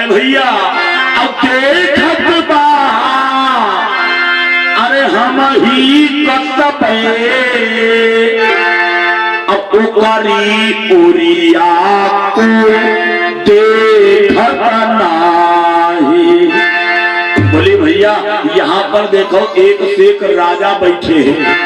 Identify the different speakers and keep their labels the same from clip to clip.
Speaker 1: भैया अब देखत बा अरे हम ही कसबे अब उकरी उरिया को देखत नाही। बोली भैया यहाँ पर देखो एक से एक राजा बैठे हैं,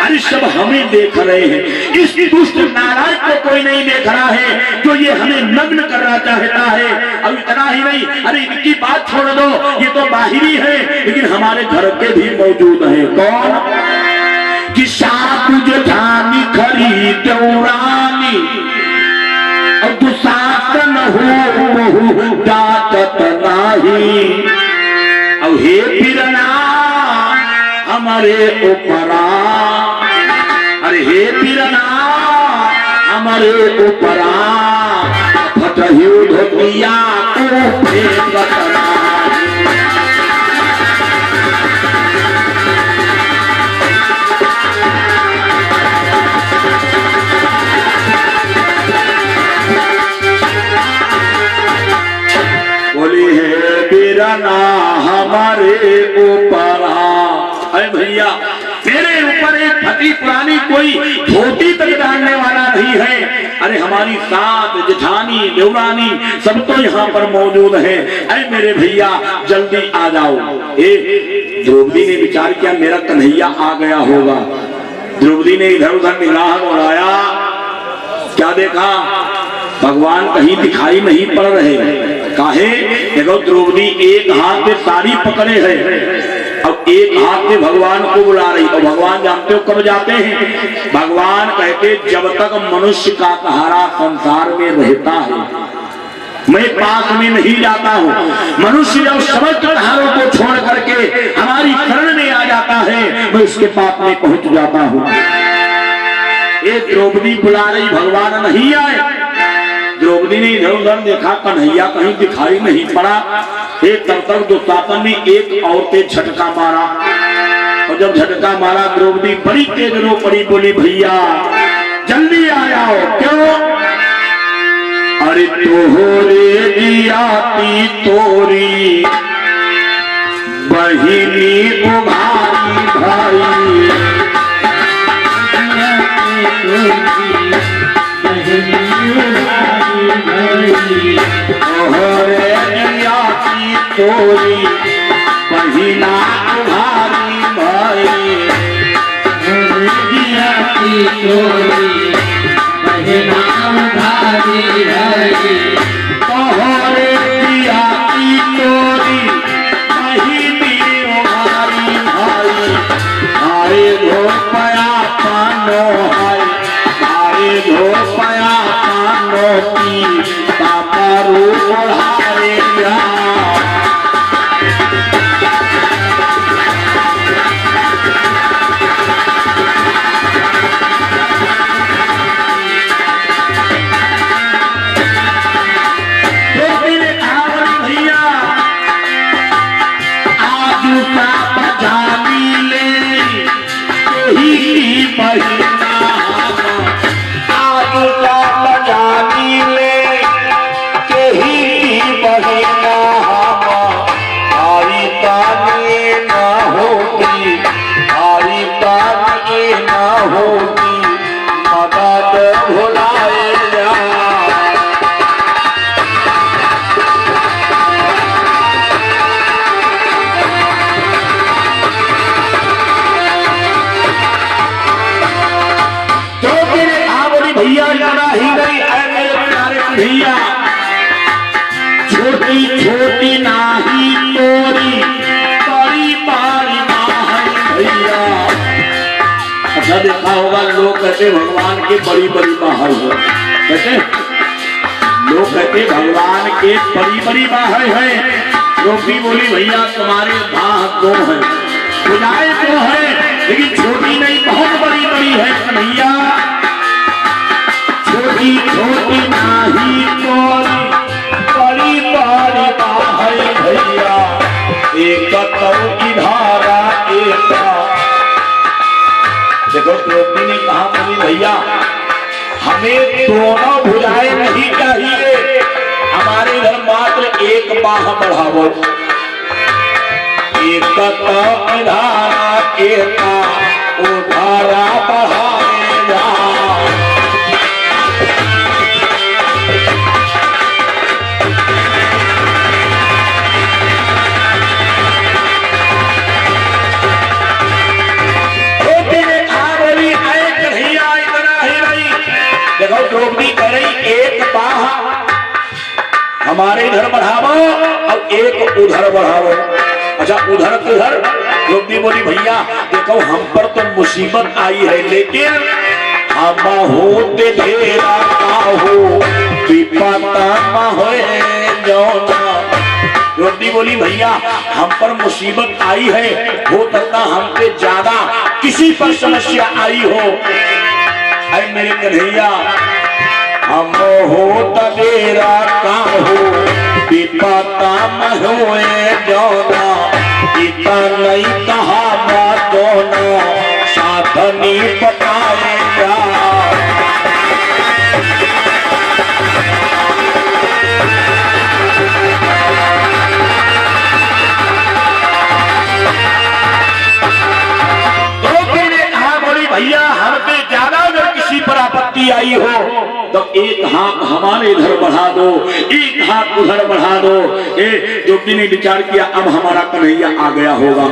Speaker 1: अरे सब हमें देख रहे हैं। इस दुष्ट नारायण को कोई नहीं देख रहा है जो ये हमें नग्न करना चाहता है। अब इतना ही नहीं, अरे इनकी बात छोड़ दो, ये तो बाहरी है लेकिन हमारे घर के भी मौजूद है। कौन कि साथ जेठानी खरी देवरानी और दुशासन हो जात नाही। अब हे बिरना हमारे ऊपरा, अरे हे बिरना हमारे ऊपरा फटहियो धोतिया को फेंकना। बोली है बिरना हमारे ऊपर। अरे भैया मेरे ऊपर एक फटी पुरानी कोई धोती तक डालने वाला नहीं है। अरे हमारी साथ जेठानी देवरानी सब तो यहाँ पर मौजूद है। अरे मेरे भैया जल्दी आ जाओ। द्रौपदी ने विचार किया मेरा कन्हैया आ गया होगा। द्रौपदी ने इधर उधर निगाह उड़ाया, क्या देखा भगवान कहीं दिखाई नहीं पड़ रहे। काहे देखो द्रौपदी एक हाथ में साड़ी पकड़े है, अब एक हाथ में भगवान को बुला रही। और भगवान जानते हो कब जाते हैं? भगवान कहते जब तक मनुष्य का सहारा संसार में रहता है मैं पास में नहीं जाता हूँ। मनुष्य जब समस्त सहारों को छोड़ करके हमारी शरण में आ जाता है मैं उसके पास में पहुंच जाता हूँ। ये द्रौपदी बुला रही, भगवान नहीं आए। द्रौपदी ने इधर उधर देखा, कन्हैया कहीं दिखाई नहीं पड़ा। तब तक दुशासन ने एक और पे झटका मारा, और जब झटका मारा द्रौपदी बड़ी तेज रो पड़ी। बोली भैया जल्दी आ जाओ। क्यों? अरे तोहरे दियाती तोरी बहिनी उभारी भाई, तोहरे दियाती तोरी बहिना उभारी भाई, दियाती तोरी बहिना उभारी भाई, तोहरे दियाती तोरी बहिनी उभारी भाई। आए धो पया पानो है, आए धो पया पानो की तापारू ओढ़ारे जा। भैया छोटी छोटी नाही तोरी बड़ी बारी माँ भैया। अच्छा देखा होगा लोग कहते भगवान के बड़ी बड़ी बाहर है, कहते लोग कहते भगवान के बड़ी बड़ी बाहर है। द्रौपदी बोली भैया तुम्हारे भाग दो है, बुझाए तो है लेकिन छोटी नहीं बहुत बड़ी बड़ी है कन्हैया। छोटी छोटी नाही तोरी बड़ी बड़ी बाहर भैया, एक बोली भैया हमें दोनों भुजाएं नहीं चाहिए, हमारे इधर मात्र एक बाह बढ़ावो। एक उधारा एक उधारा बढ़ाए जा। देखो द्रौपदी कह रही एक बाह हमारे इधर बढ़ावो और एक उधर बढ़ावो। अच्छा उधर किधर? द्रौपदी बोली भैया देखो हम पर तो मुसीबत आई है, लेकिन हम होते तेरा हो विपता होए जौना। द्रौपदी बोली भैया हम पर मुसीबत आई है, हो सकता हमसे ज्यादा किसी पर समस्या आई हो। अरे मेरे कन्हैया हम हो तेरा काम हो विपता होए जौना। इतना नहीं कहा दोनों साधनी बताए जा। भैया हम पे ज्यादा अगर किसी पर आपत्ति आई हो तो एक हाथ हमारे इधर बढ़ा दो, एक हाथ उधर बढ़ा दो। द्रौपदी ने विचार किया अब हमारा कन्हैया आ गया होगा।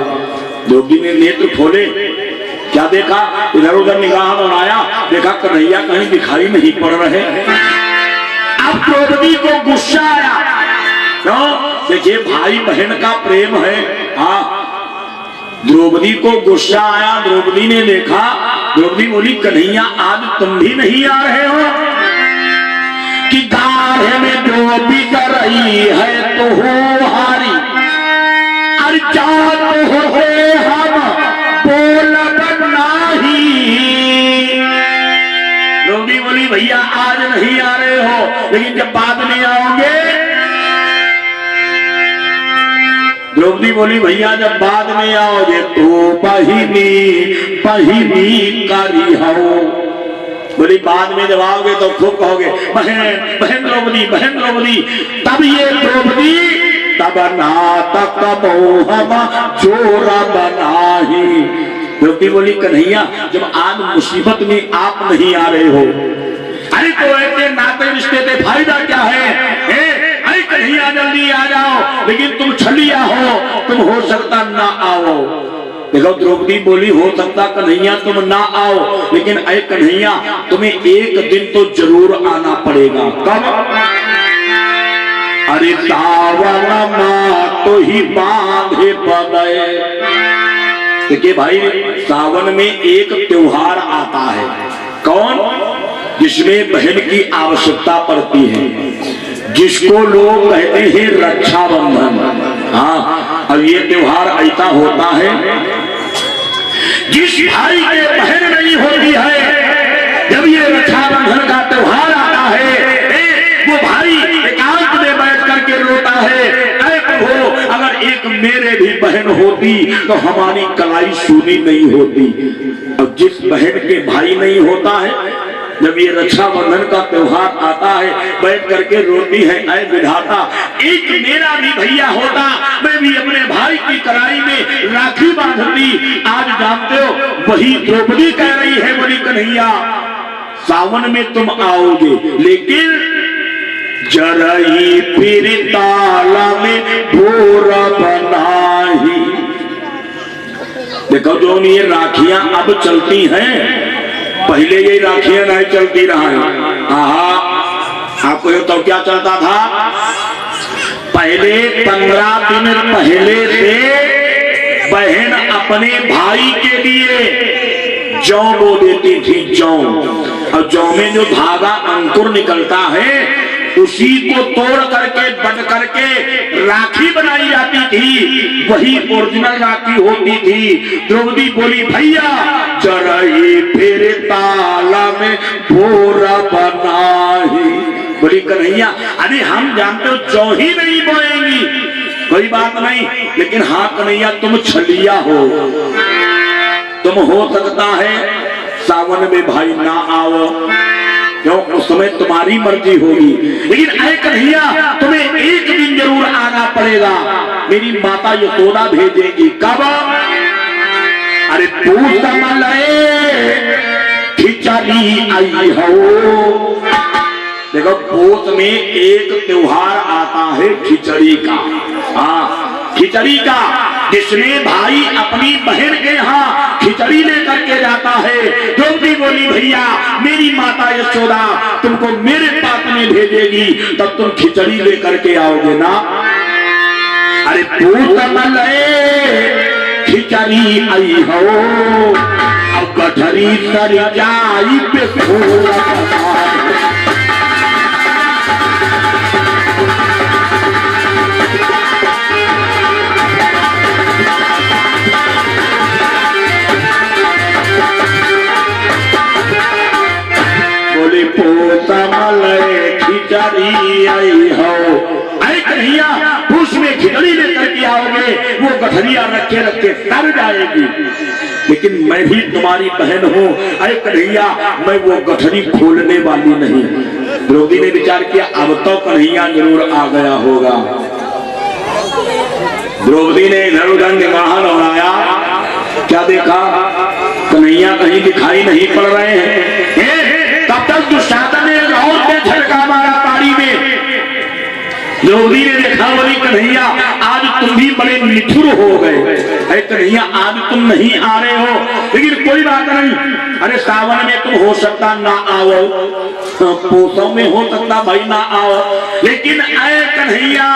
Speaker 1: द्रौपदी ने नेत्र खोले, क्या देखा? इधर उधर निगाह बनाया, देखा कन्हैया कहीं दिखाई नहीं पड़ रहे। अब द्रौपदी को गुस्सा आया, क्यों? देखिए भाई बहन का प्रेम है। हाँ द्रौपदी को गुस्सा आया। द्रौपदी ने देखा, द्रौपदी बोली कन्हैया आज तुम भी नहीं आ रहे हो कि गाढ़े में द्रौपदी कर रही है तो हो हारी। अरे जात हो हम बोलब नहीं। द्रौपदी बोली भैया आज नहीं आ रहे हो, लेकिन जब बाद में आओगे। द्रौपदी बोली भैया जब बाद में आओगे तो बहिनी करी हो। बोली बाद में जब आओगे तो खूब कहोगे बहन बहन द्रौपदी बहन द्रौपदी। तब ये द्रौपदी तब नाटक हम जोरा बनाही। द्रौपदी बोली कन्हैया जब आज मुसीबत में आप नहीं आ रहे हो, अरे तो ऐसे नाते रिश्ते से फायदा क्या है? कन्हैया जल्दी आ जाओ, लेकिन तुम छलिया हो, तुम हो सकता ना आओ। देखो द्रौपदी बोली हो सकता कन्हैया तुम ना आओ, लेकिन ऐ कन्हैया तुम्हें एक दिन तो जरूर आना पड़ेगा। कब? अरे सावन माँ तो ही बांधे पदे। देखिए भाई सावन में एक त्योहार आता है, कौन? जिसमें बहन की आवश्यकता पड़ती है, जिसको लोग कहते हैं रक्षाबंधन। हाँ अब ये त्योहार ऐसा होता है जिस भाई के बहन नहीं होती है, जब ये रक्षाबंधन का त्योहार आता है वो भाई एकांत में बैठ करके रोता है, ऐ प्रभु अगर एक मेरे भी बहन होती तो हमारी कलाई सूनी नहीं होती। और जिस बहन के भाई नहीं होता है, जब ये रक्षाबंधन का त्योहार आता है बैठ करके रोती है, ऐ विधाता एक मेरा भी भैया होता, मैं भी अपने भाई की कलाई में राखी बांधती। आज जानते हो वही द्रौपदी कह रही है, बोली कन्हैया सावन में तुम आओगे, लेकिन जरई फिर ताला में भोरा बनाही। देखो जो ये राखियां अब चलती हैं, पहले ये राखियां नहीं चलती रहा है। आपको ये तो क्या चलता था? पहले 15 दिन पहले से बहन अपने भाई के लिए जौ बो देती थी, जौ। और जौ में जो धागा अंकुर निकलता है उसी को तोड़ करके बट करके राखी बनाई जाती थी, वही ओरिजिनल राखी होती थी। द्रौपदी बोली भैया जरई फिर ताला में भोरा बनाही। बोली कन्हैया अरे हम जानते हो जौ ही नहीं बोएंगी, कोई बात नहीं, लेकिन हाँ कन्हैया तुम छलिया हो, तुम हो सकता है सावन में भाई ना आओ, क्यों? उस समय तुम्हारी मर्जी होगी, लेकिन ऐ कन्हैया तुम्हें एक दिन जरूर आना पड़ेगा। मेरी माता यशोदा भेजेगी। कब? अरे पूछ खिचड़ी आई हो। देखो पोत में एक त्योहार आता है खिचड़ी का। हाँ, खिचड़ी का, जिसमें भाई अपनी बहन के यहाँ खिचड़ी लेकर के जाता है। द्रौपदी बोली भैया मेरी माता यशोदा तुमको मेरे पास में भेजेगी, तब तुम खिचड़ी लेकर के आओगे ना। अरे पूत खिचड़ी आई हो, अब गठरी सर जाई पे खिचड़ी आई हो। अरे कन्हैया पूछ में खिचड़ी लेकर के आओगे, वो गठरिया रखे रखे सर जाएगी। लेकिन मैं भी तुम्हारी बहन हूँ। अरे कन्हैया मैं वो गठरी खोलने वाली नहीं। द्रौपदी ने विचार किया अब तो कन्हैया जरूर आ गया होगा। द्रौपदी ने इधर उधर निगाह दौड़ाया, क्या देखा? कन्हैया कहीं दिखाई नहीं पड़ रहे हैं। तब तक दुशासन ने और पे झटका मारा ताड़ी में। द्रौपदी ने देखा, बोली कन्हैया आज तुम भी बड़े निठुर हो गए। अरे कन्हैया आज तुम नहीं आ रहे हो, लेकिन कोई बात नहीं। अरे सावन में तुम हो सकता ना आओ, पोसों में हो सकता भाई ना आओ, लेकिन अरे कन्हैया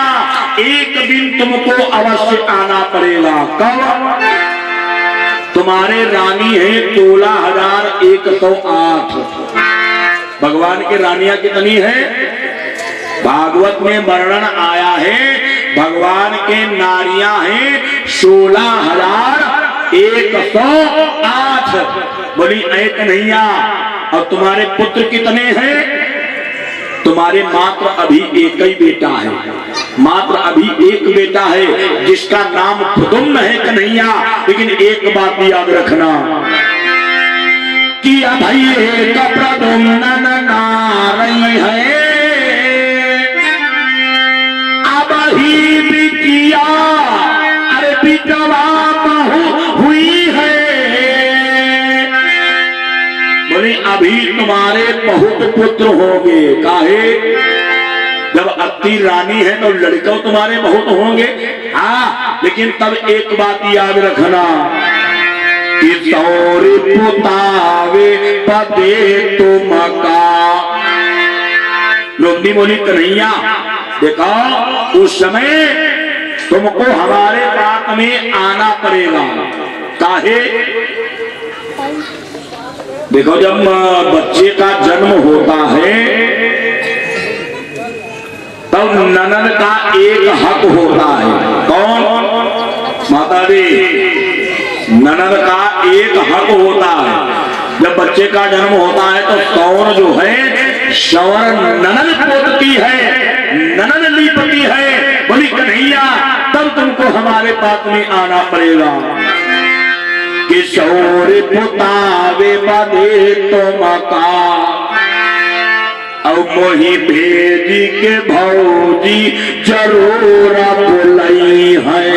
Speaker 1: एक दिन तुमको अवश्य आना पड़ेगा। कब? तुम्हारे रानी है 16,108। भगवान की रानियां कितनी है? भागवत में वर्णन आया है भगवान के नारियां हैं 16,108। बोली ऐ कन्हैया और तुम्हारे पुत्र कितने हैं? तुम्हारे मात्र अभी एक ही बेटा है, मात्र अभी एक बेटा है जिसका नाम प्रद्युम्न है कन्हैया। लेकिन एक बात याद रखना कि भाई एक प्रद्युम्न नारी है, अब ही बिटिया अरे बिटवा हुई है। बोले अभी तुम्हारे बहुत पुत्र होंगे। काहे? जब अत्ती रानी है तो लड़कों तुम्हारे बहुत होंगे। हाँ, लेकिन तब एक बात याद रखना कि सौर पुतावे पदे तुमका। लोमड़ी बोली कन्हैया देखो उस समय तुमको हमारे पास में आना पड़ेगा। काहे? देखो जब बच्चे का जन्म होता है तब ननद का एक हक होता है। कौन? माता दी, ननद का एक हक होता है। जब बच्चे का जन्म होता है तो सौर जो है सौर ननद पोतती है, ननद लीपती है। बोली कन्हैया तब तुमको हमारे पास में आना पड़ेगा कि सौर पुतावे बदे तुमका अब मोही भेजी के भौजी जरूर बुलाई है।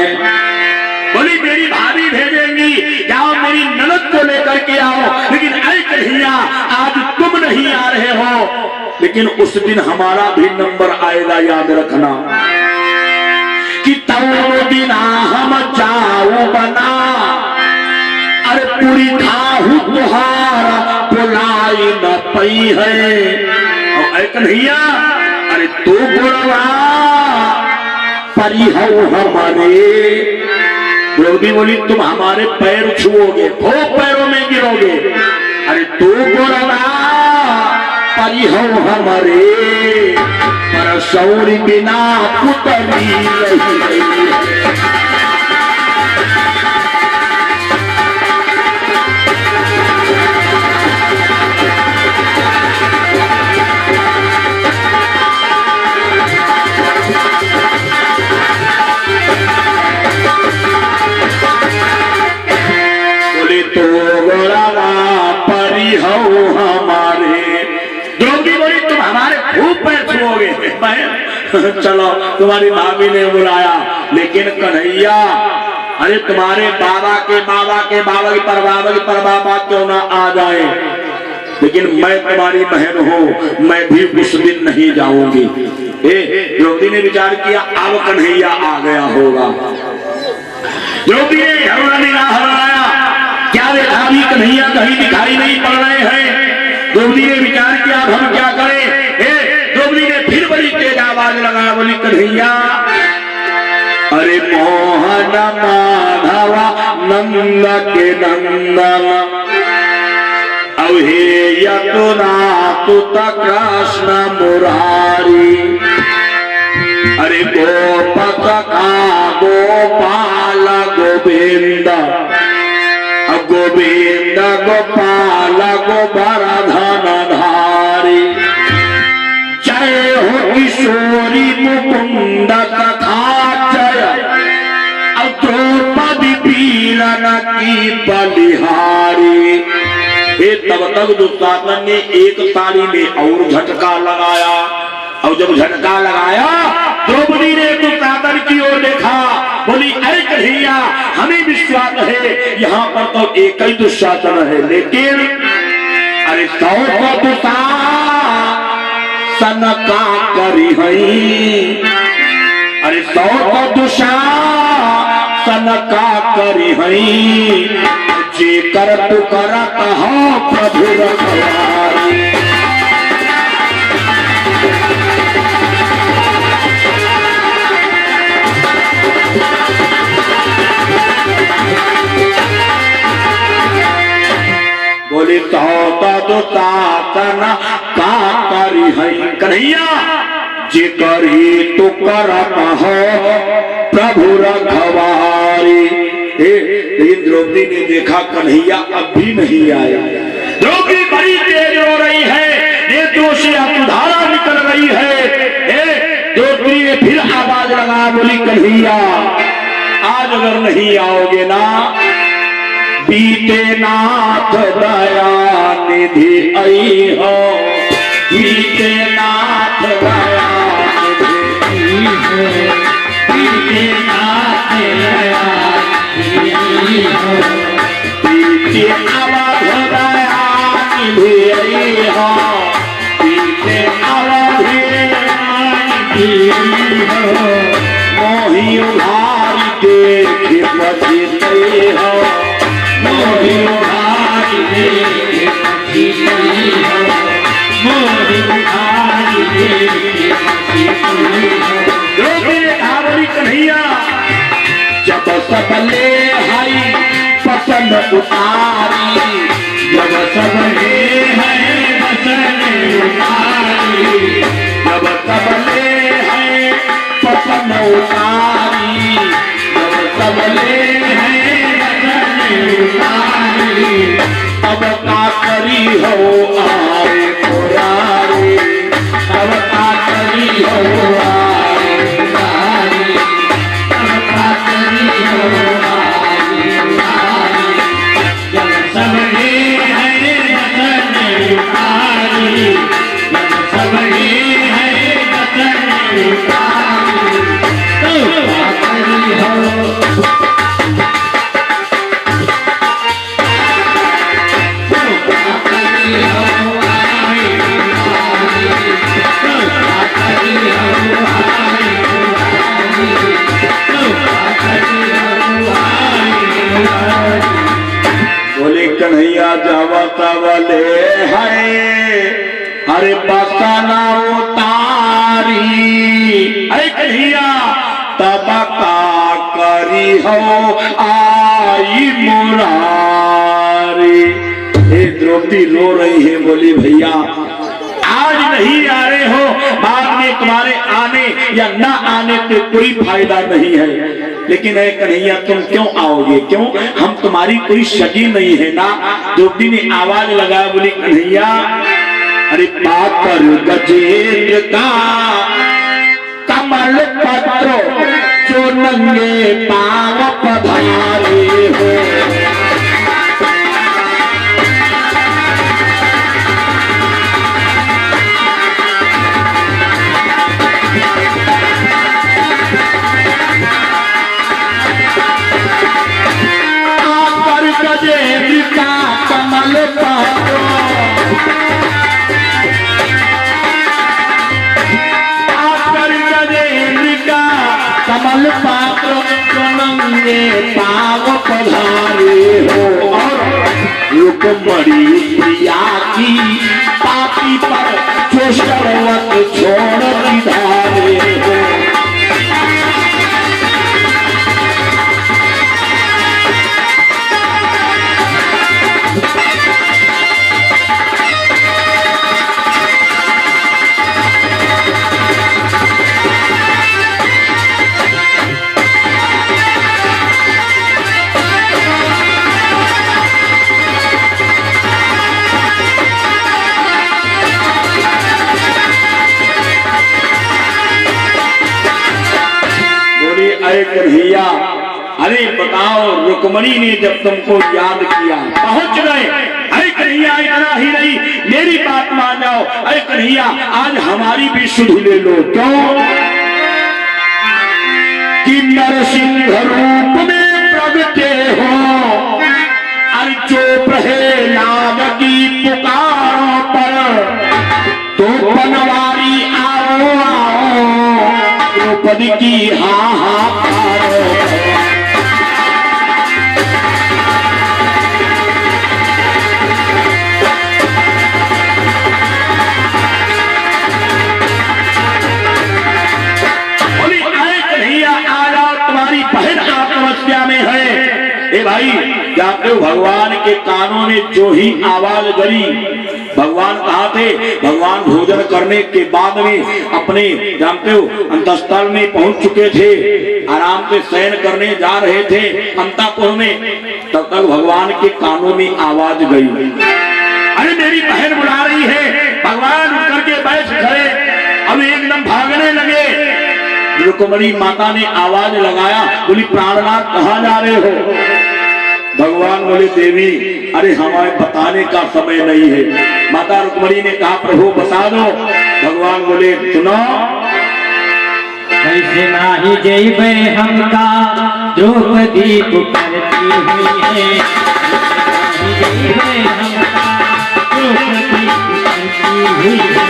Speaker 1: बोली मेरी भाभी भेजेंगी, जाओ मेरी ननद को लेकर के आओ। लेकिन ऐ कन्हैया आज तुम नहीं आ रहे हो, लेकिन उस दिन हमारा भी नंबर आएगा। याद रखना कि तब दिन हम जाओ बना अरे पूरी खाहू तुहारा बुलाई न पई है। कन्हैया अरे तू बुढ़वा परी हो हमारे। द्रौपदी बोली तुम हमारे पैर छुओगे, खूब पैरों में गिरोगे। अरे तू बुढ़वा परी हो हमारे, पर सौरी बिना पुतली नहीं। मैं चलो तुम्हारी भाभी ने बुलाया, लेकिन कन्हैया अरे तुम्हारे बाबा के बाबा के बाबा की परबाबा की परबाबा क्यों ना आ जाए, लेकिन मैं तुम्हारी बहन हूँ, मैं भी उस दिन नहीं जाऊंगी। द्रौपदी ने विचार किया अब कन्हैया आ गया होगा। द्रौपदी ने हराया, क्या देखा भी कन्हैया कहीं दिखाई नहीं पड़ रहे हैं। द्रौपदी ने विचार किया अब हम क्या करें। द्रौपदी ने फिर बड़ी तेज आवाज लगाया, बोली कन्हैया अरे मोहन माधवा नंद के नंदन अवहेय तुत कृष्ण मुरारी, अरे गोपक का गोपाल गोविंद गोविंद गोपाल गोवर्धन धारी, जय हो किशोरी मुकुंद तथा जय द्रौपदी पीलन की बलिहारी। तब तक दुशासन ने एक ताली में और झटका लगाया, और जब झटका लगाया द्रौपदी ने दुशासन की ओर देखा, बोली अरे कन्हैया हमें विश्वास है यहाँ पर तो एक ही दुशासन है, लेकिन अरे 100 को दुशासन का करी हई, अरे 100 को दुशासन का करी हई, जे कर तू करत हो प्रभु रखवारी। बोली तो दुशासन का करी हई, कन्हैया जे करी तू करत हो प्रभु रखवारी। लेकिन द्रौपदी ने देखा कन्हैया अब भी नहीं आया। द्रौपदी बड़ी तेज हो रही है, नेत्रों से अधुधारा निकल रही है। द्रौपदी ने फिर आवाज लगा, बोली कन्हैया आज अगर नहीं आओगे ना, बीते नाथ दया निधि आई हो, बीते नाथ दया निधि हो, बीते नाथ दया पीछे आवाज दया निधि आई हो, पीछे आवाज निधि हो, मोही उधारी देखे बचते हो, मोही उधारी देखे बचते हो, मोही उधारी देखे बचते हो। कन्हैया जब सबले हई पसंद उतारी, जब सबले है पसंद उतारी, जब सबले है पसंद उतारी, जब सबले है पसंद उतारी, अब का करी हो आए पुरारी, अब का करी हो आए पुरारी, अब का करी हो आए पुरारी, जब सबले है पसंद उतारी, जब सबले है पसंद उतारी, तो का करी हो कन्हैया जावत वाले है, अरे बसना उतारी, अरे कन्हैया तब का करी हो आई मुरारी। द्रौपदी रो रही है, बोली भैया आज नहीं आ रहे हो, बाद में तुम्हारे आने या ना आने से कोई फायदा नहीं है, लेकिन है कन्हैया तुम क्यों आओगे, क्यों, हम तुम्हारी कोई सगी नहीं है ना। द्रौपदी ने आवाज लगाया, बोली कन्हैया अरे पाकर गजेंद्र का कमल पत्रो जो नंगे पाव पधारे हो, कमल पात्र नंगे पाव पधारे हो और रुक्मणी प्रिया की पापी पर जो शर्वत छोड़ दिधारे हो। कन्हैया, अरे बताओ रुक्मणी ने जब तुमको याद किया पहुंच गए। अरे कन्हैया इतना ही नहीं, मेरी बात मान जाओ। अरे कन्हैया आज हमारी भी सुध ले लो। क्यों कि नरसिंह रूप में प्रगटे हो, अरे जो प्रहलाद की पुकारों पर तो बनवारी आओ आओ द्रौपदी की हाहाकार। तुम्हारी बहन आत्महत्या में है। ए भाई जानते हो भगवान के कानों में जो ही आवाज गई, भगवान कहाँ थे? भगवान भोजन करने के बाद में अपने जानते हो अंतःस्थल में पहुंच चुके थे, आराम से शयन करने जा रहे थे अंतःपुर में। तब तक भगवान के कानों में आवाज गई, अरे मेरी बहन बुला रही है। भगवान उठ करके बैठ गए, अब एकदम भागने लगे। रुक्मणी माता ने आवाज लगाया, बोली प्राणनाथ कहाँ जा रहे हो? भगवान बोले देवी अरे हमें बताने का समय नहीं है। माता रुक्मणी ने कहा प्रभु बता दो। भगवान बोले सुनो,
Speaker 2: कैसे नाही जैबे हमका द्रौपदी पुकारती हुई है, जैबे हमका द्रौपदी पुकारती हुई है,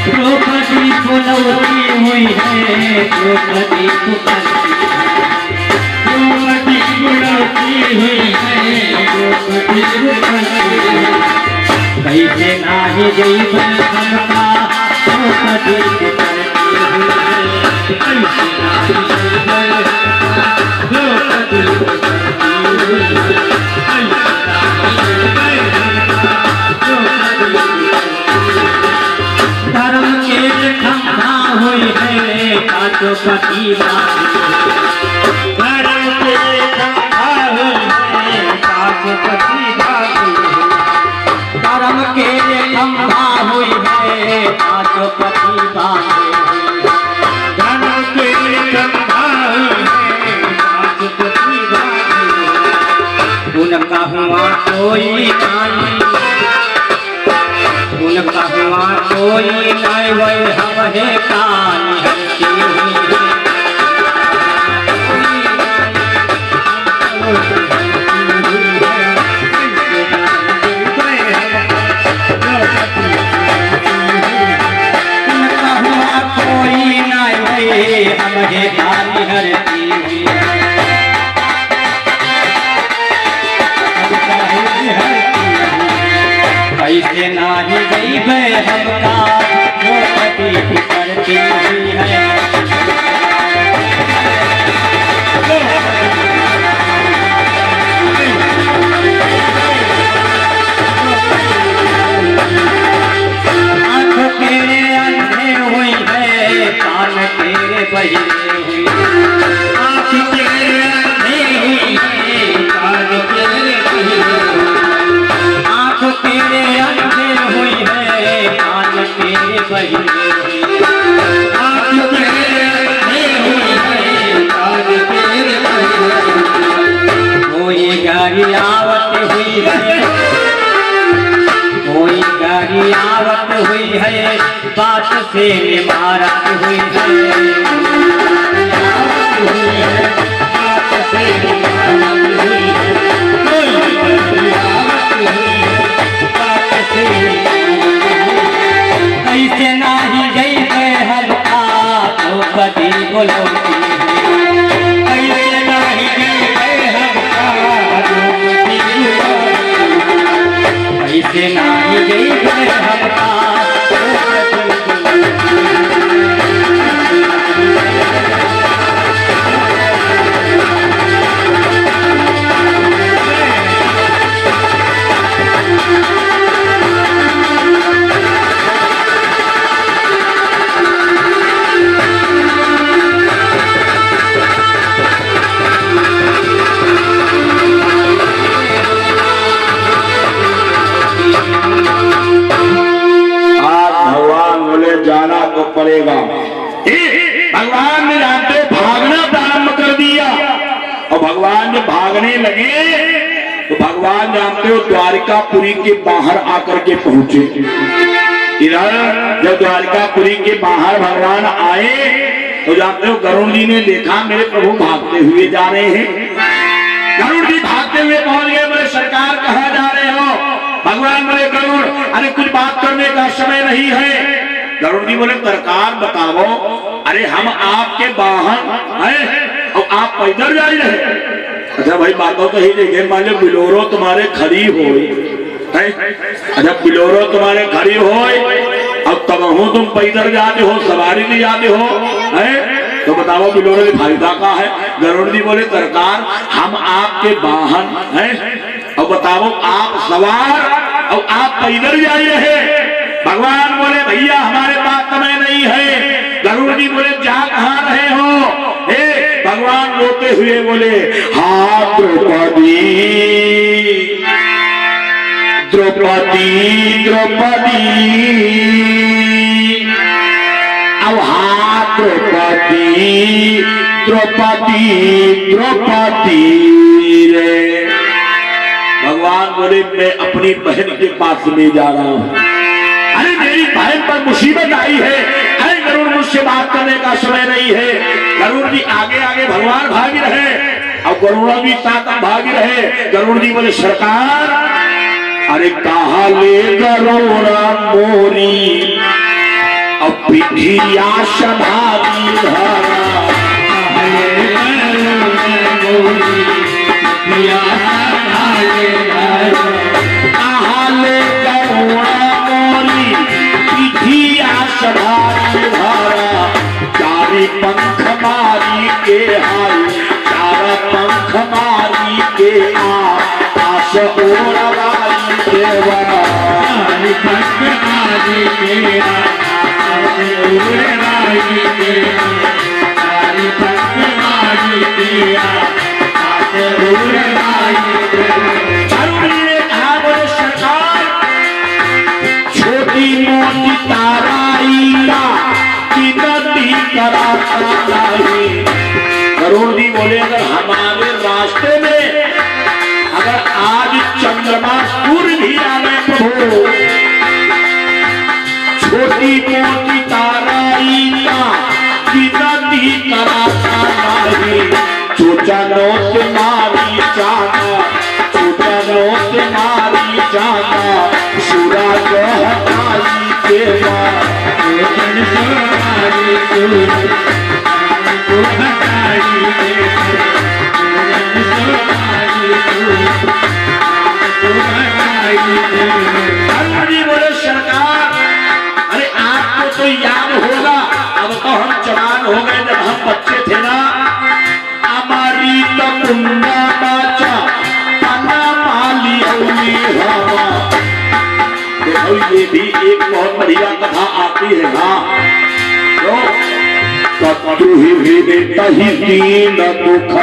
Speaker 2: द्रौपदी पुलवती हुई है, द्रौपदी पुकारती द्रौपदी पुलवती हुई है, द्रौपदी पुकारती कैसे नाही जैब हमका द्रौपदी पुकारती हुई है, कैसे नाही जैब द्रौपदी पुकारती हुई है, कैसे नाही जैब धर्म के खंभा हुई है काटो पति धर्म के खंभा हुई है काटो पति धर्म के खंभा हुई है काटो पति धर्म के खंभा हुई है काटो पति उनका हुआ कोई कानी, उनका हुआ कोई नहीं वही हम है कानी हरती हुई है। उनका हुआ कोई नहीं वही हम है कानी हरती हुई है। कैसे नाही जैबे हमका द्रौपदी पुकारती हुई है, आँख तेरे अंधे हुई है कान तेरे बहिरे हुई, आँख तेरे अंधे हुई है कान तेरे बहिरे हुई, आँख तेरे अंधे हुई है कान तेरे बहिरे हुई, आँख तेरे अंधे हुई है कान तेरे बहिरे हुई। कोई गाड़ी आवत हुई है, कोई गाड़ी आवत हुई है बात से मारत हुई है, बात से मारत हुई है, कोई गाड़ी आवत हुई है बात से के नाही गई है हमका
Speaker 1: जाना तो पड़ेगा। भगवान ने जानते भागना प्रारंभ कर दिया और भगवान जब भागने लगे तो भगवान जानते हो द्वारिकापुरी के बाहर आकर के पहुंचे। इधर जब द्वारिकापुरी के बाहर भगवान आए तो जानते हो गरुड़ जी ने देखा मेरे प्रभु भागते हुए जा रहे हैं। गरुड़ जी भागते हुए पहुंच गए। बोले सरकार कहाँ जा रहे हो? भगवान बोले गरुड़ अरे कुछ बात करने का समय नहीं है। गरुड़ जी बोले सरकार बताओ अरे हम आपके वाहन हैं और आप पैदल जा रहे हैं। अच्छा भाई बातों तो ही देखे मान लो बिलोरो तुम्हारे खड़ी हो। अच्छा बिलोरो तुम्हारे खड़ी हो अब तब हो तुम पैदल जाते हो सवारी नहीं जाते हो है तो बताओ बिलोरो की फायदा का है। गरुड़ जी बोले सरकार हम आपके वाहन हैं और बताओ आप सवार और आप पैदल जा रहे हैं। भगवान बोले भैया हमारे पास समय नहीं है। गरुड़ जी बोले जा कहाँ रहे हो? हे भगवान रोते हुए बोले हाँ द्रौपदी द्रौपदी द्रौपदी अब हाँ द्रौपदी द्रौपदी द्रौपदी रे। भगवान बोले मैं अपनी बहन के पास में जा रहा हूँ। अरे मेरी बहन पर मुसीबत आई है। अरे गरुड़ मुझसे बात करने का समय नहीं है। गरुड़ जी आगे आगे भगवान भागी रहे और गरुड़ भी साथ भागी रहे। गरुड़ जी बोले सरकार अरे कहा ले गरुड़ा मोरी अब पिठिया संभाली पंख मारी के हाय चारा पंख मारी के आस ओढ़वाई देवा पंख मारी के ओढ़वाई पंख मारी के आस ओढ़वाई सरकार छोटी मोटी ताराई गरुड़ जी बोले अगर हमारे रास्ते में अगर आज चंद्रमा सूर्य भी आवे प्रभु छोटी मोटी ताराई का नदी कराता नहीं छोटा नोट मारी जाना छोटा नोट मारी जाना सूरज हटाई के बोले सरकार अरे आपको तो याद होगा अब तो हम जवान हो गए जब हम बच्चे थे ना हमारी तो कुंडा बाचा पना माली हवा। देखो ये भी एक बहुत बढ़िया कथा आती है ना दुख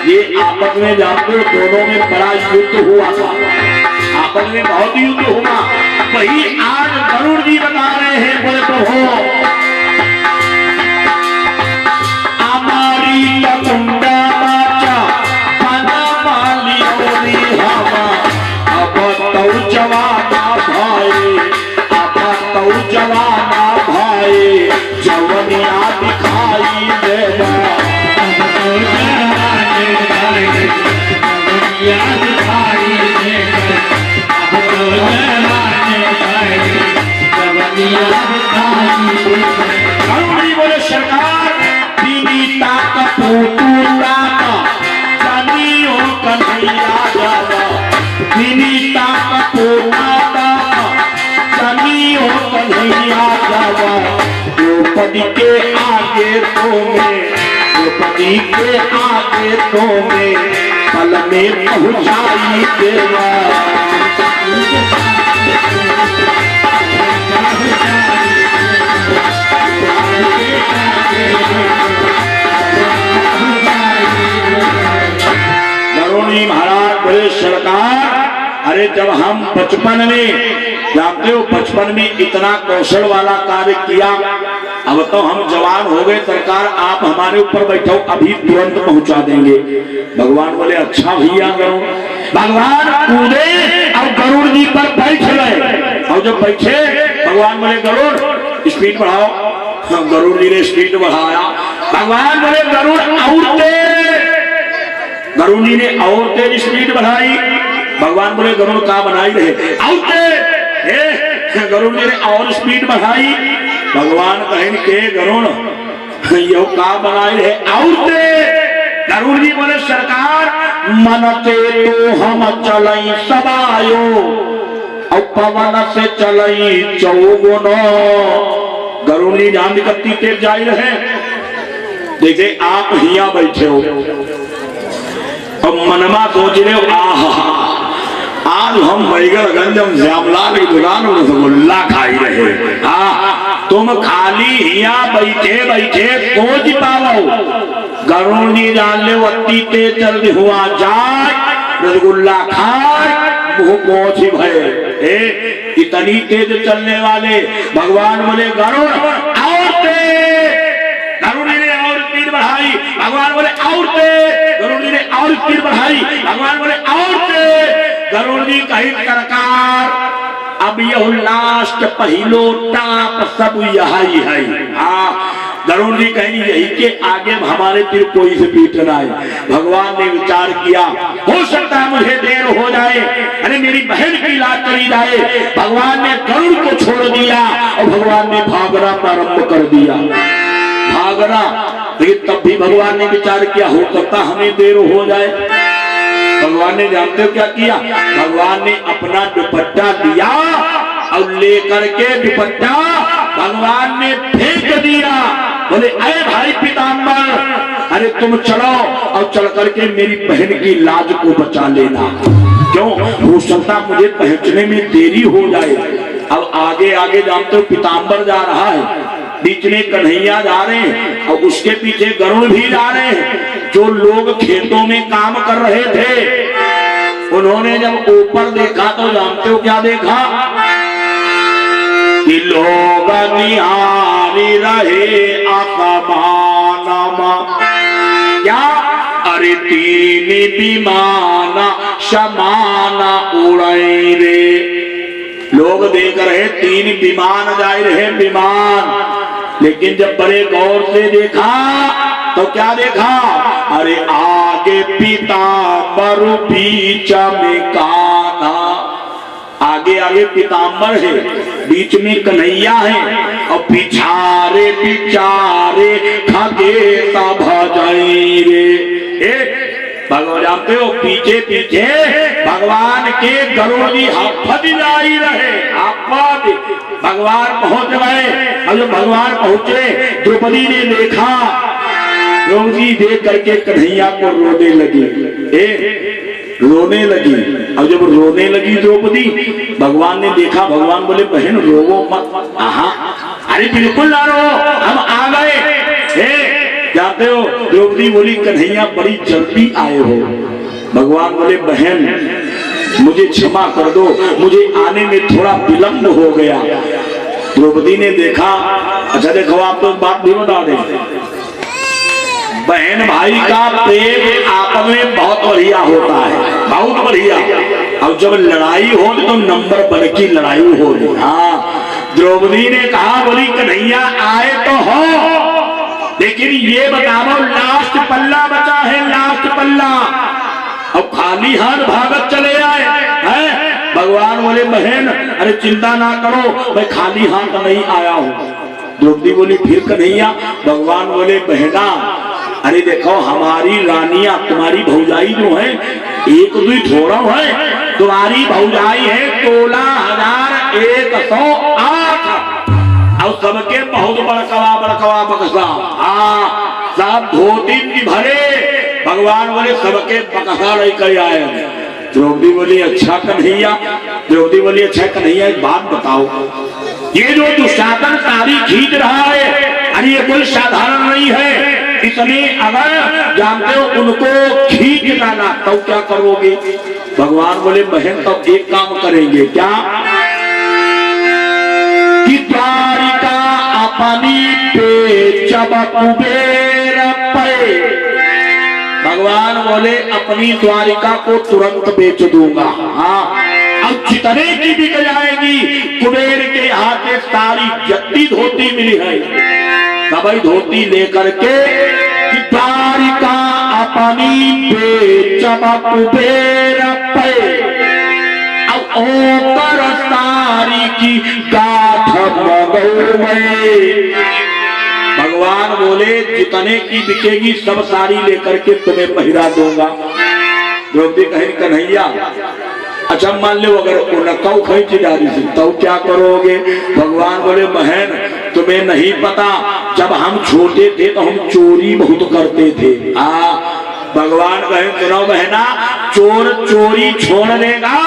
Speaker 1: ये आपस में जानते हो दोनों में बड़ा युद्ध हुआ था। आपस में बहुत युद्ध हुआ। वही आज गरुड़ जी बता रहे हैं बोले प्रभु हमारी कुंडा बाचा पना माली हवा अब तो जवाना भाई अब तो जवाना भाई जवनिया दिखाई देगा बोले सरकार पीड़िता का पोतूला का कन्हैया जावा पीड़िता का पोता द्रौपदी के आगे तो मैं, द्रौपदी के आगे तो मैं पल में पहुंचाई देवा। गरुड़ी महाराज बोले सरकार, अरे जब हम बचपन में, जानते हो बचपन में इतना कौशल वाला कार्य किया, अब तो हम जवान हो गए सरकार, आप हमारे ऊपर बैठो, अभी तुरंत पहुंचा देंगे। भगवान बोले अच्छा भैया करो। भगवान कूदे और गरुड़ जी पर बैठ गए, और जब बैठे भगवान बोले गरुड़ स्पीड बढ़ाओ। गरुड़ जी ने स्पीड बढ़ाया। भगवान बोले गरुड़ और तेज। गरुड़ जी ने और तेज स्पीड बढ़ाई। भगवान बोले गरुड़ का बनाई रहे और तेज। गरुड़ जी ने और स्पीड बढ़ाई। भगवान कहें के गरुड़ यो का बनाई रहे और तेज। गरुड़ जी बोले सरकार मनते तो हम चलई सबायो और पवन से चलई चौगुनो। गरुड़ जी जान कत्ती तेज जाई रहे। देखिए आप हिया बैठे हो और मनमा सोच रहे हो आहा आज हम मैगरगंज श्यामलाल की दुकान में रसगुल्ला खाई रहे। तुम खाली हिया बैठे बैठे सोच पाओ। गरुड़ जी जान ले अति तेज चल हुआ जाए, रसगुल्ला खाए मुंह पहुंच भय। इतनी तेज चलने वाले भगवान बोले गरुड़ और तेज। गरुड़ जी ने और स्पीड बढ़ाई। भगवान बोले और तेज। गरुड़ जी ने और स्पीड बढ़ाई। भगवान बोले और तेज। गरुड़ जी कही सरकार अब यह लास्ट पहलो टाप सब यही है। गरुड़ जी कहेंगे यही के आगे हमारे फिर कोई से पीटना है। भगवान ने विचार किया हो सकता है मुझे देर हो जाए, अरे मेरी बहन की लाज करी जाए। भगवान ने गरुड़ को छोड़ दिया और भगवान ने भागना प्रारंभ कर दिया। भागना, लेकिन तब भी भगवान ने विचार किया हो सकता हमें देर हो जाए। भगवान ने जानते हो क्या किया? भगवान ने अपना दुपट्टा लिया और लेकर के दुपट्टा भगवान ने फेंक दिया। बोले अरे भाई पीताम्बर, अरे तुम चलो और चल करके मेरी बहन की लाज को बचा लेना। क्यों? हो सकता मुझे पहुंचने में देरी हो जाए। अब आगे आगे जानते हो पीताम्बर जा रहा है, बीच में कन्हैया जा रहे हैं और उसके पीछे गरुड़ भी जा रहे हैं। जो लोग खेतों में काम कर रहे थे उन्होंने जब ऊपर देखा तो जानते हो क्या देखा? कि लोग निहारी रहे आसमानमा, क्या? अरे तीन विमान समाना उड़ाई रे। लोग देख रहे तीन विमान जा रहे विमान, लेकिन जब बड़े गौर से देखा तो क्या देखा? अरे आगे पीताम्बर बीच में कान्हा। आगे आगे पीताम्बर है, बीच में कन्हैया है और पिछारे पिछारे खगेश भजई रे। भगवान जानते हो पीछे पीछे भगवान के गरुड़ जी हफद लाई रहे। हफद भगवान पहुंच गए और जब भगवान पहुंचे द्रौपदी ने देखा, द्रौपदी देख करके कन्हैया को रोने लगी। रोने लगी और जब रोने लगी द्रौपदी, भगवान ने देखा। भगवान बोले बहन रोवो मत। अरे बिल्कुल ना रो, हम आ गए। जाते हो? द्रौपदी बोली कन्हैया बड़ी जल्दी आए हो। भगवान बोले बहन मुझे क्षमा कर दो, मुझे आने में थोड़ा विलंब हो गया। द्रौपदी ने देखा। अच्छा देखो आप तो बात भी बता दें, बहन भाई का प्रेम आपस में बहुत बढ़िया होता है, बहुत बढ़िया। अब जब लड़ाई हो तो नंबर वन की लड़ाई हो। द्रौपदी ने कहा बोली कन्हैया आए तो हो, लेकिन ये बताओ लास्ट पल्ला बचा है, लास्ट पल्ला। अब खाली हाथ भागत चले आए हैं। भगवान बोले बहन अरे चिंता ना करो, मैं खाली हाथ नहीं आया हूँ। द्रौपदी बोली फिर कन्हैया? भगवान बोले बहना अरे देखो हमारी रानियां तुम्हारी भौजाई जो है एक दुई थोड़ा है, तुम्हारी भौजाई है 16,108। और सबके बहुत बड़कवा बड़कवा बक्सा। हाँ सब धोती की भरे, भगवान बोले सबके बक्सा लेकर आए। द्रौपदी बोली अच्छा कन्हैया, द्रौपदी बोली अच्छा कन्हैया एक बात बताओ, ये जो दुशासन साड़ी खींच रहा है, अरे ये कोई साधारण नहीं है, इसने अगर जानते हो उनको खींच डाला तो क्या करोगे? भगवान बोले बहन तब एक काम करेंगे, क्या कि द्वारिका अपनी पे जब कुबेर पे, भगवान बोले अपनी द्वारिका को तुरंत बेच दूंगा। हाँ अब जितने की बिक जाएगी, कुबेर के हाथ से सारी जत्ती धोती मिली है, सभी धोती लेकर के द्वारिका अपनी बेचब कुबेर पे, अब ओकर सारी की गाठ मगौवे। भगवान बोले जितने की बिकेगी सब साड़ी लेकर के तुम्हें पहिरा दूंगा। द्रौपदी कहे कन्हैया अच्छा मान लो अगर उनकाऊ खींच डाली तो क्या करोगे? भगवान बोले बहन तुम्हें नहीं पता, जब हम छोटे थे तो हम चोरी बहुत करते थे। भगवान कहे सुनो बहना, चोर चोरी छोड़ देगा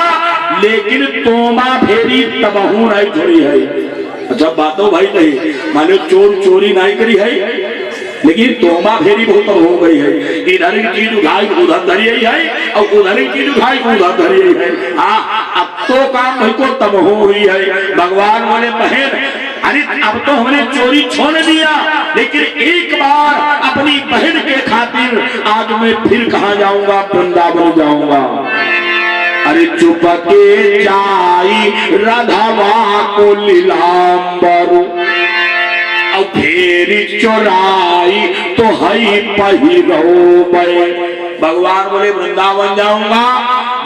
Speaker 1: लेकिन तोमा फेरी तबहू नहीं छोड़ी है। अच्छा बातों भाई नहीं मानो चोर चोरी नहीं करी है, लेकिन तोमा फेरी बहुत हो गई है। इधर की चीज उठाई उधर धरी है और उधर की चीज उठाई उधर धरी है। अब तो काम हमको तब हुई है। भगवान बोले बहन अरे अब तो हमने चोरी छोड़ दिया, लेकिन एक बार अपनी बहन के खातिर आज मैं फिर कहाँ जाऊंगा? वृंदावन जाऊंगा। अरे चुपके जाई राधावा को लीलांबर, और फेरी चोराई तो हई पहिरो। भगवान बोले वृंदावन जाऊंगा,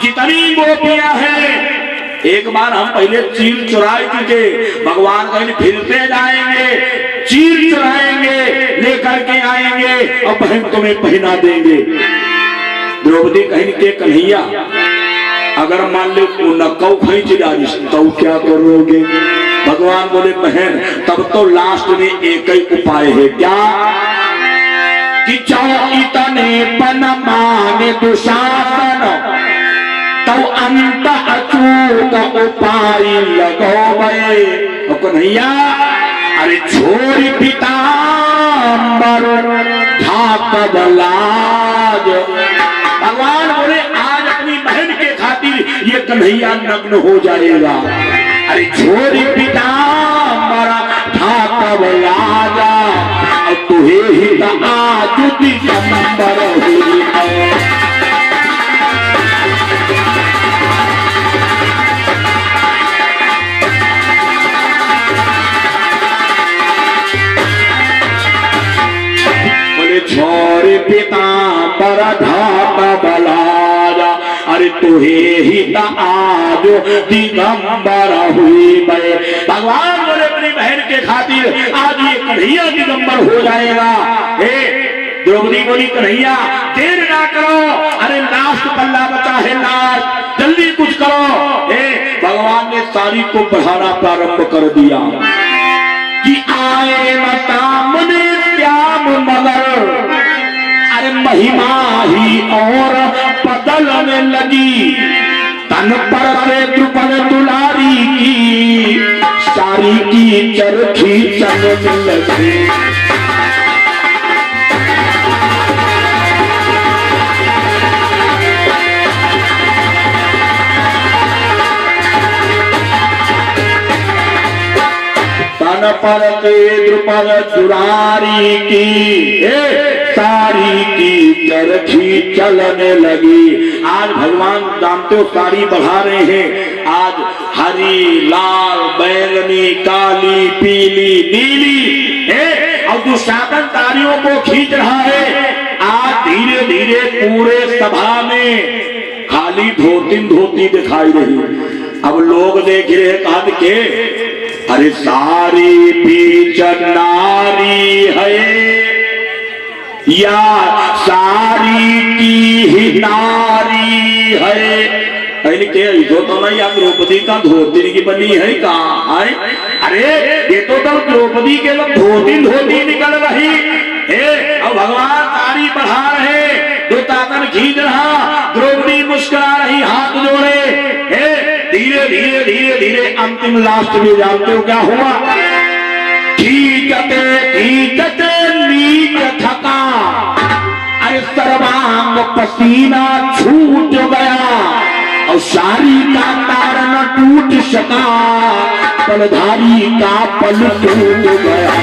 Speaker 1: जितनी गोपियां हैं एक बार हम पहले चीर चुराए चुके, भगवान कहीं फिरते जाएंगे, चीर चुराएंगे, लेकर के आएंगे और बहन तुम्हें पहना देंगे। द्रौपदी कहीं के कन्हैया अगर मान लो नकौ खींच डाली तो क्या करोगे? भगवान बोले बहन तब तो लास्ट में एक ही उपाय है, क्या कि चाहो इतने पन माने दुशासन तो अंत अचूक उपाय लगोवे। कन्हैया अरे छोरी पीतांबर ढाक लाज। भगवान बोले आज अपनी बहन के खातिर ये कन्हैया नग्न हो जाएगा। अरे छोरी पीतांबर ढाक लाज, अब तुहे ही आज दिसंबर हुई है। छोरी पीतांबर ढाक बलाजा, अरे तुहे ही आज दिगंबर हुई बे। भगवान बोले अपनी बहन के खातिर आज ये कन्हैया दिगंबर हो जाएगा। हे द्रौपदी बोली कन्हैया देर ना करो, अरे लास्ट पल्ला बचा है, लास्ट जल्दी कुछ करो। हे भगवान ने साड़ी को बढ़ाना प्रारंभ कर दिया कि आए न सामने श्याम मगर, अरे महिमा ही और बदलने लगी, तन पर से द्रुपद दुलारी की सारी की चरखी चलने लगी। तन पर से द्रुपद दुलारी की सारी की चरखी चलने लगी। आज भगवान जानते हो साड़ी बढ़ा रहे हैं, आज हरी लाल बैंगनी काली पीली नीली है, और दुशासन साड़ियों को खींच रहा है। आज धीरे धीरे पूरे सभा में खाली धोती दिखाई रही। अब लोग देख रहे कहा के अरे सारी बीच नारी है या सारी की ही नारी है। कहने के जो तो नहीं आप द्रौपदी का धोती की बनी है कहा है? अरे ये तो तब द्रौपदी के लोग धोती निकल रही है और भगवान तारी बढ़ा रहे, दो तातन खींच रहा, द्रौपदी मुस्कुरा रही, हाथ जोड़े है। धीरे धीरे धीरे धीरे अंतिम लास्ट में जानते हो क्या हुआ? खींचते खींचते नीच थका, अरे सर्वांग पसीना छूट गया और सारी का तार न टूट सका, पलधारी का पल टूट गया।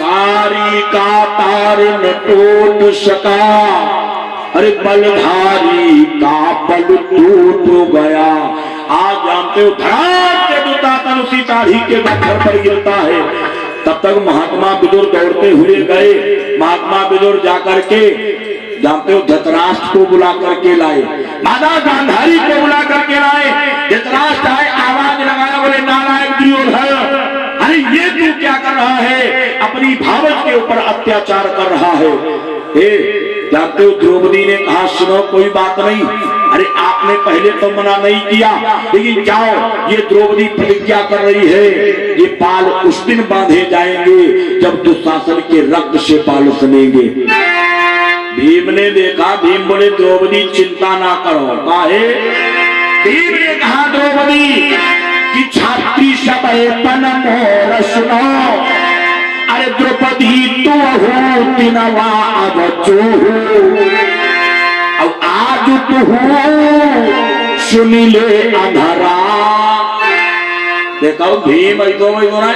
Speaker 1: सारी का तार न टूट सका, अरे बलधारी का पल टूट गया। आज जानते हो धड़ाम के दुतातन उसी दाढ़ी के पत्थर पर गिरता है। तब तक महात्मा विदुर दौड़ते हुए गए। महात्मा विदुर जाकर के जानते हो धृतराष्ट्र को बुला करके लाए, माता गांधारी को बुला करके लाए। धृतराष्ट्र आए, आवाज लगाया, बोले नारायण दुर्योधन, अरे ये तू क्या कर रहा है? अपनी भावज के ऊपर अत्याचार कर रहा है। जानते हो द्रौपदी ने कहा सुनो कोई बात नहीं, अरे आपने पहले तो मना नहीं किया, लेकिन जाओ, ये द्रौपदी प्रतिज्ञा कर रही है, ये पाल उस दिन बांधे जाएंगे जब दुशासन के रक्त से पाल सनेंगे। भीम ने देखा, भीम बोले द्रौपदी चिंता ना करो। काहे? भीम ने कहा द्रौपदी की छात्री सब पन मोर सुनो, अरे द्रौपदी तू हो तिनवा अब अब आज तू हो सुन ले अंधरा। देखो भीम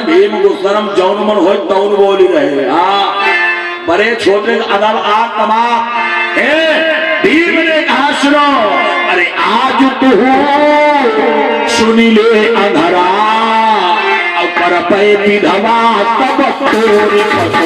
Speaker 1: भीम गुस्सरम जौन मन हो तौन बोली रहे। हाँ बड़े छोटे अदब आग तमाम है। भीम ने कहा सुनो, अरे आज तू हो सुन ले अंधरा, पर पे विधवा तब तोरी पतो।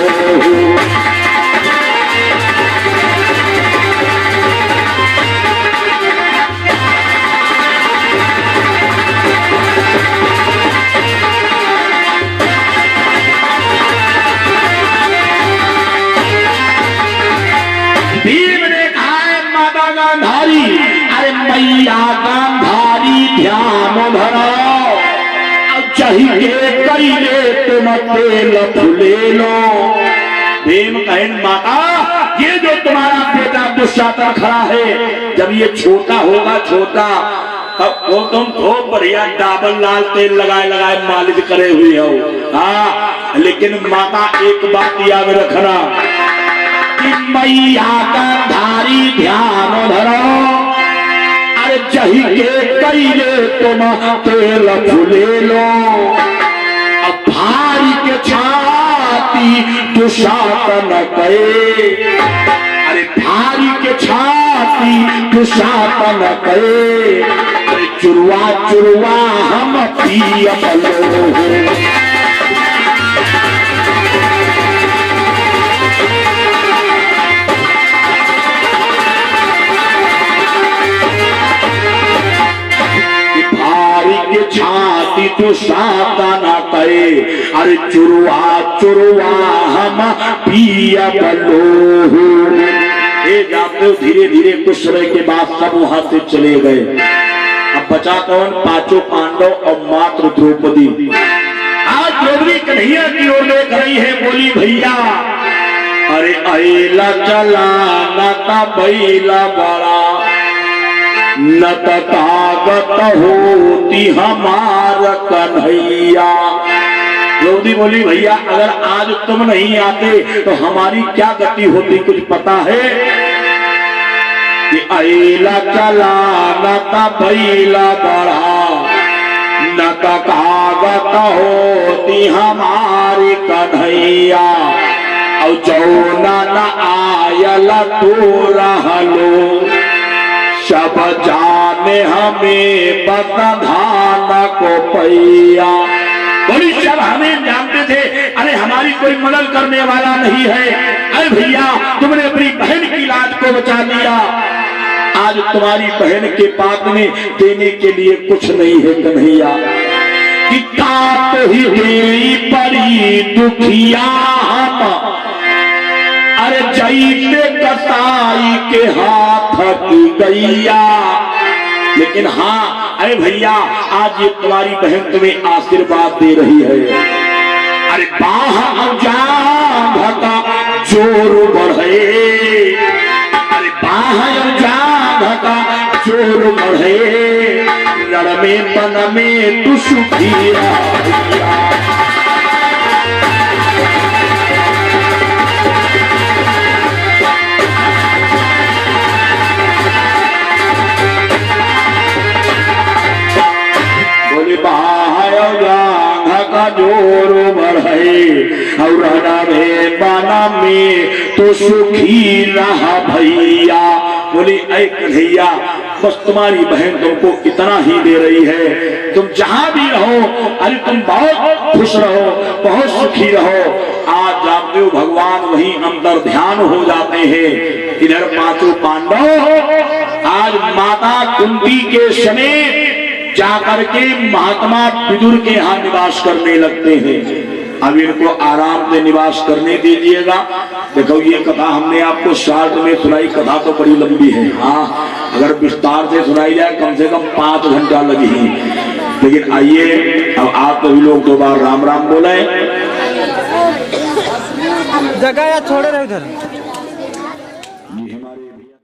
Speaker 1: भीम ने कहा माता गांधारी, अरे मैया गांधारी ध्यान धरो, चाहिए कईले तुम तेल फुले लो। भीम कहे माता ये जो तुम्हारा बेटा दुशासन खड़ा है, जब ये छोटा होगा छोटा, तब वो तुम खूब बढ़िया डाबल लाल तेल लगाए लगाए मालिश करे हुए हो। हाँ लेकिन माता एक बात याद रखना कि मैया गांधारी ध्यान धरो, चाहिए कईले तुम तेल फुले लो, अब भारी के छाती दुशासन करे, अरे भारी के छाती दुशासन करे, अरे चुरवा चुरवा हम पिया बलो। छाती तो सातना करे, अरे चुरवा चुरवा हम पिया बलो। ये जाते हो धीरे धीरे कुछ समय के बाद सब वहां से चले गए। अब बचा कौन? पांचों पांडव और मात्र द्रौपदी। आज द्रौपदी कन्हैया की ओर देख रही है, बोली भैया अरे अला चला नाता बैला बड़ा, न ताकत होती हमार कन्हैया। द्रौपदी बोली भैया अगर आज तुम नहीं आते तो हमारी क्या गति होती कुछ पता है? कि अला चला न बैला बड़ा, न ताकत होती हमारी कन्हैया, और जौना न आयल तो रहलो, सब जाने हमें बतधान को पैया। बोली सब हमें जानते थे, अरे हमारी कोई मदद करने वाला नहीं है। अरे भैया तुमने अपनी बहन की लाज को बचा लिया। आज तुम्हारी बहन के पास में देने के लिए कुछ नहीं है कन्हैया। कि तात ही देवी परी दुखिया हम, अरे जईते कसाई के हाथ की गैया। लेकिन हाँ अरे भैया, आज ये तुम्हारी बहन तुम्हें आशीर्वाद दे रही है। अरे बाह भका जोर बढ़े, अरे बाह भका जोर बढ़े, लड़मे तन में तू सुखी रहा। का जोर बढ़े और बाना में तो सुखी रहा भैया। बोली ऐ कन्हैया, बस तुम्हारी बहन तुमको इतना ही दे रही है, तुम जहां भी रहो अरे तुम बहुत खुश रहो, बहुत सुखी रहो। आज जानते हो भगवान वहीं अंदर ध्यान हो जाते हैं। इधर पांचों पांडव आज माता कुंती के समेत जाकर के महात्मा विदुर के यहाँ निवास करने लगते हैं। अब इनको आराम से निवास करने दीजिएगा। देखो ये कथा हमने आपको शॉर्ट में सुनाई, कथा तो बड़ी लंबी है। हाँ अगर विस्तार से सुनाई जाए कम से कम 5 घंटा लगी। लेकिन आइए अब आप सभी लोग 2 बार राम राम बोले।
Speaker 3: जगह या छोड़े रहे उधर।